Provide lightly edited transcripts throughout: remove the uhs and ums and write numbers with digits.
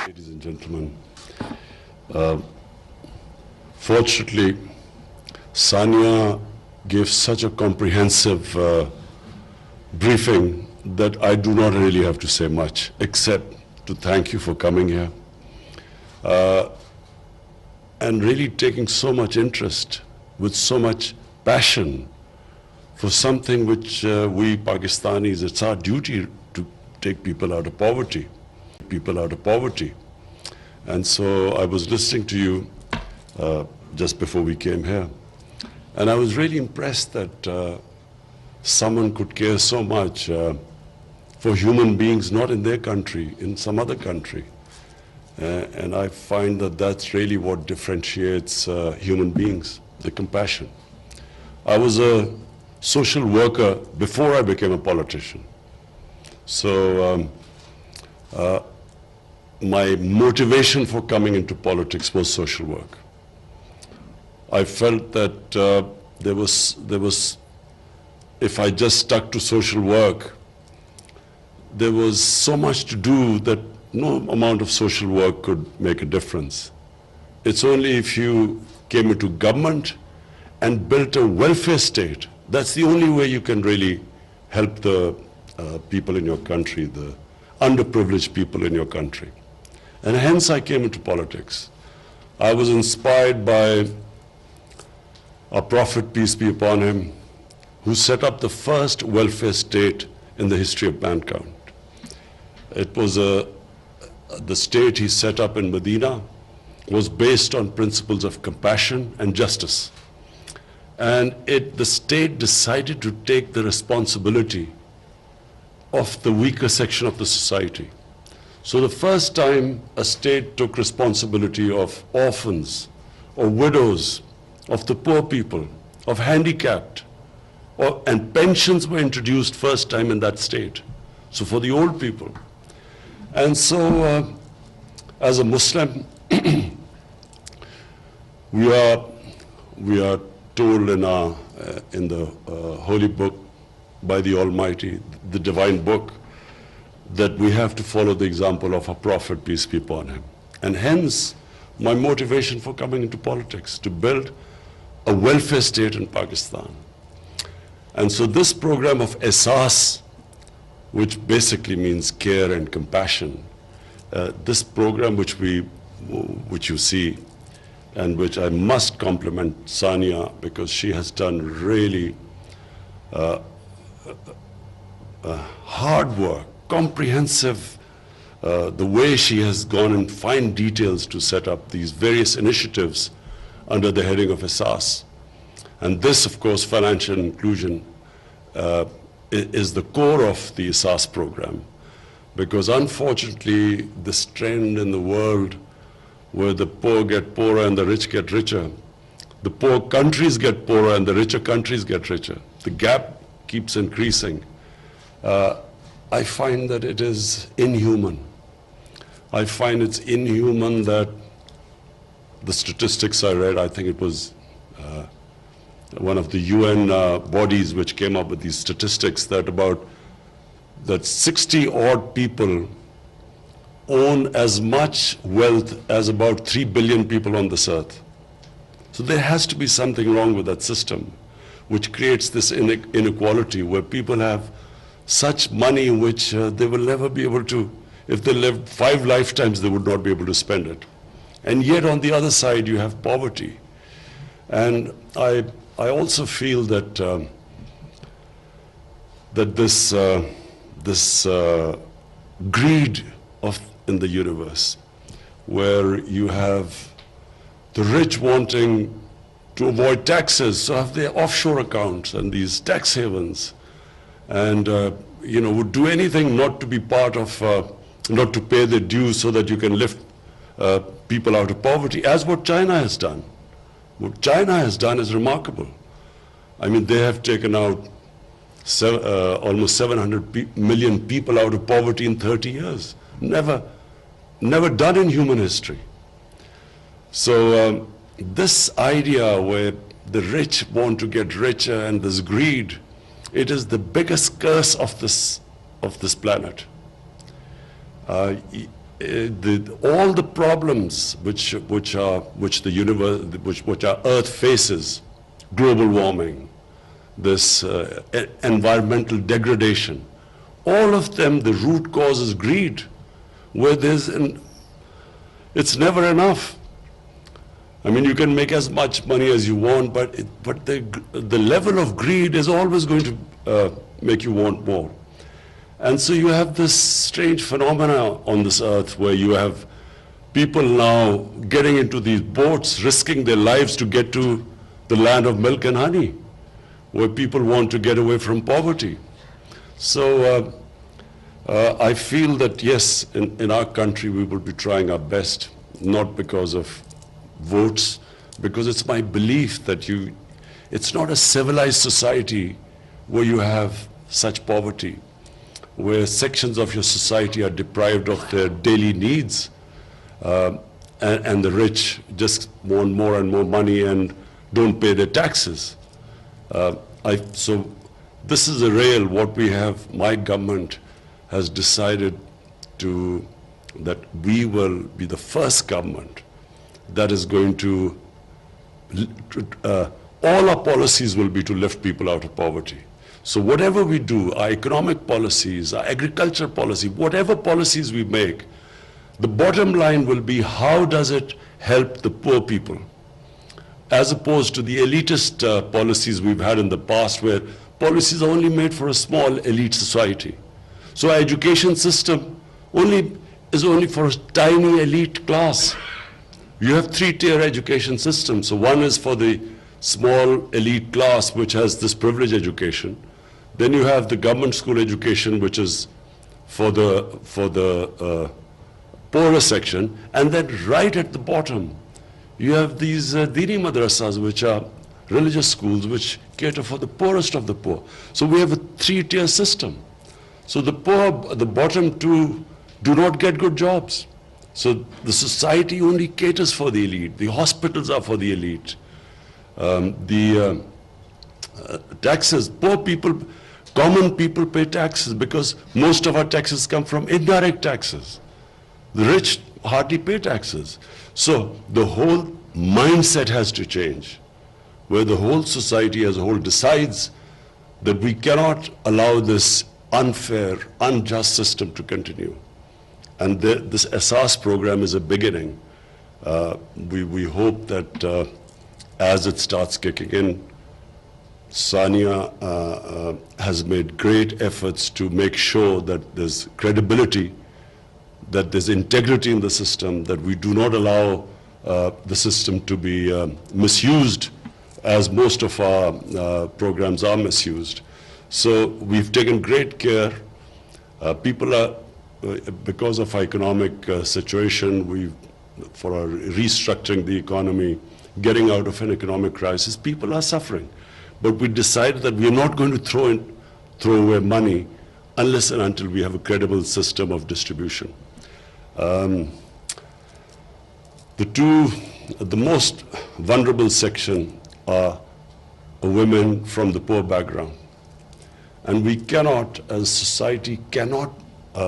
Ladies and gentlemen, fortunately, Sania gave such a comprehensive briefing that I do not really have to say much, except to thank you for coming here and really taking so much interest with so much passion for something which we Pakistanis, it's our duty to take people out of poverty. And so I was listening to you just before we came here, and I was really impressed that someone could care so much for human beings not in their country, in some other country. And I find that that's really what differentiates human beings, the compassion. I was a social worker before I became a politician. So my motivation for coming into politics was social work. I felt that there was, if I just stuck to social work, there was so much to do that no amount of social work could make a difference. It's only if you came into government and built a welfare state, that's the only way you can really help the people in your country, the underprivileged people in your country. And hence I came into politics. I was inspired by our Prophet, peace be upon him, who set up the first welfare state in the history of mankind. It was the state he set up in Medina was based on principles of compassion and justice. And the state decided to take the responsibility of the weaker section of the society. So the first time a state took responsibility of orphans or widows, of the poor people, of handicapped, and pensions were introduced first time in that state. So for the old people. And so as a Muslim, we are told in the holy book by the Almighty, the divine book, that we have to follow the example of our Prophet, peace be upon him. And hence, my motivation for coming into politics, to build a welfare state in Pakistan. And so this program of Ehsaas, which basically means care and compassion, this program which you see, and which I must compliment Sania, because she has done really hard work, comprehensive, the way she has gone in fine details to set up these various initiatives under the heading of Ehsaas. And this, of course, financial inclusion is the core of the Ehsaas program, because unfortunately this trend in the world where the poor get poorer and the rich get richer, the poor countries get poorer and the richer countries get richer, the gap keeps increasing. I find that it is inhuman. I find it's inhuman that the statistics I read, I think it was one of the UN bodies which came up with these statistics, that 60 odd people own as much wealth as about 3 billion people on this earth. So there has to be something wrong with that system, which creates this inequality where people have such money which they will never be able to, if they lived 5 lifetimes, they would not be able to spend it. And yet on the other side, you have poverty. And I also feel that this greed in the universe, where you have the rich wanting to avoid taxes, so have their offshore accounts and these tax havens, and would do anything not to be part of, not to pay their dues so that you can lift people out of poverty, as what China has done. What China has done is remarkable. I mean, they have taken out almost 700 million people out of poverty in 30 years. Never done in human history. So this idea where the rich want to get richer and this greed, it is the biggest curse of this planet. all the problems which our Earth faces, global warming, this environmental degradation, all of them, the root cause is greed, where it's never enough. I mean, you can make as much money as you want, but the level of greed is always going to make you want more. And so you have this strange phenomena on this earth where you have people now getting into these boats, risking their lives to get to the land of milk and honey, where people want to get away from poverty. So I feel that, yes, in our country we will be trying our best, not because of votes, because it's my belief that it's not a civilized society where you have such poverty, where sections of your society are deprived of their daily needs, and the rich just want more and more money and don't pay their taxes. So this is a real, what we have, my government has decided that we will be the first government that is going to, all our policies will be to lift people out of poverty. So whatever we do, our economic policies, our agriculture policy, whatever policies we make, the bottom line will be how does it help the poor people, as opposed to the elitist policies we've had in the past, where policies are only made for a small elite society. So our education system is only for a tiny elite class. You have three-tier education system. So one is for the small elite class, which has this privileged education. Then you have the government school education, which is for the poorer section. And then right at the bottom, you have these Dini madrasas, which are religious schools, which cater for the poorest of the poor. So we have a three-tier system. So the poor, the bottom two, do not get good jobs. So the society only caters for the elite. The hospitals are for the elite. Taxes, poor people, common people pay taxes because most of our taxes come from indirect taxes. The rich hardly pay taxes. So the whole mindset has to change, where the whole society as a whole decides that we cannot allow this unfair, unjust system to continue. And this Asas program is a beginning. We hope that as it starts kicking in, Sania has made great efforts to make sure that there's credibility, that there's integrity in the system, that we do not allow the system to be misused, as most of our programs are misused. So we've taken great care. People are, because of our economic situation, for our restructuring the economy, getting out of an economic crisis, people are suffering. But we decided that we are not going to throw away money unless and until we have a credible system of distribution. The most vulnerable section are women from the poor background. And we cannot, as a society, cannot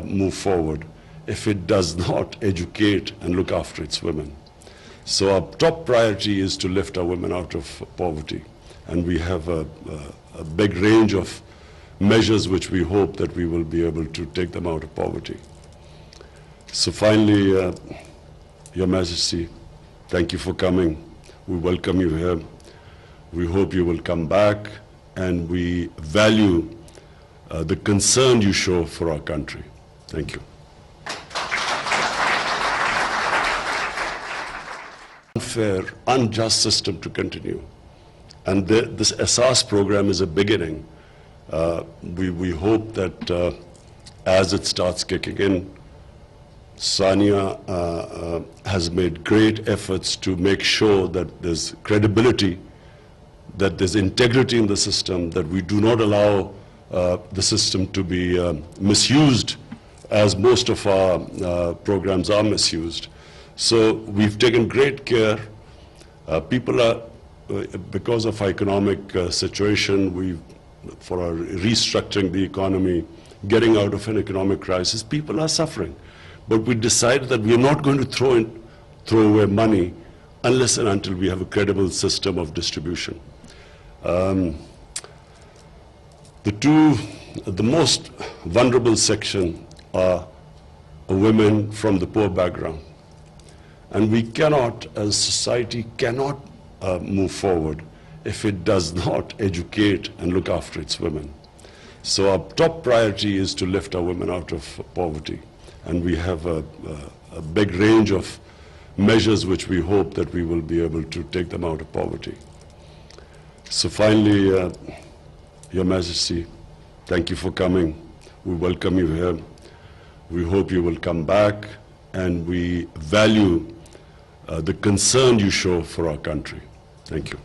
move forward if it does not educate and look after its women. So our top priority is to lift our women out of poverty. And we have a big range of measures which we hope that we will be able to take them out of poverty. So finally, Your Majesty, thank you for coming. We welcome you here. We hope you will come back, and we value the concern you show for our country. Thank you. Unfair, unjust system to continue. And this Asas program is a beginning. We hope that as it starts kicking in, Sania has made great efforts to make sure that there's credibility, that there's integrity in the system, that we do not allow the system to be misused, as most of our programs are misused. So we've taken great care. People are, because of our economic situation, for our restructuring the economy, getting out of an economic crisis, people are suffering. But we decided that we are not going to throw away money unless and until we have a credible system of distribution. The most vulnerable section are women from the poor background. And we cannot, as a society, cannot move forward if it does not educate and look after its women. So our top priority is to lift our women out of poverty. And we have a big range of measures which we hope that we will be able to take them out of poverty. So finally, Your Majesty, thank you for coming. We welcome you here. We hope you will come back, and we value the concern you show for our country. Thank you.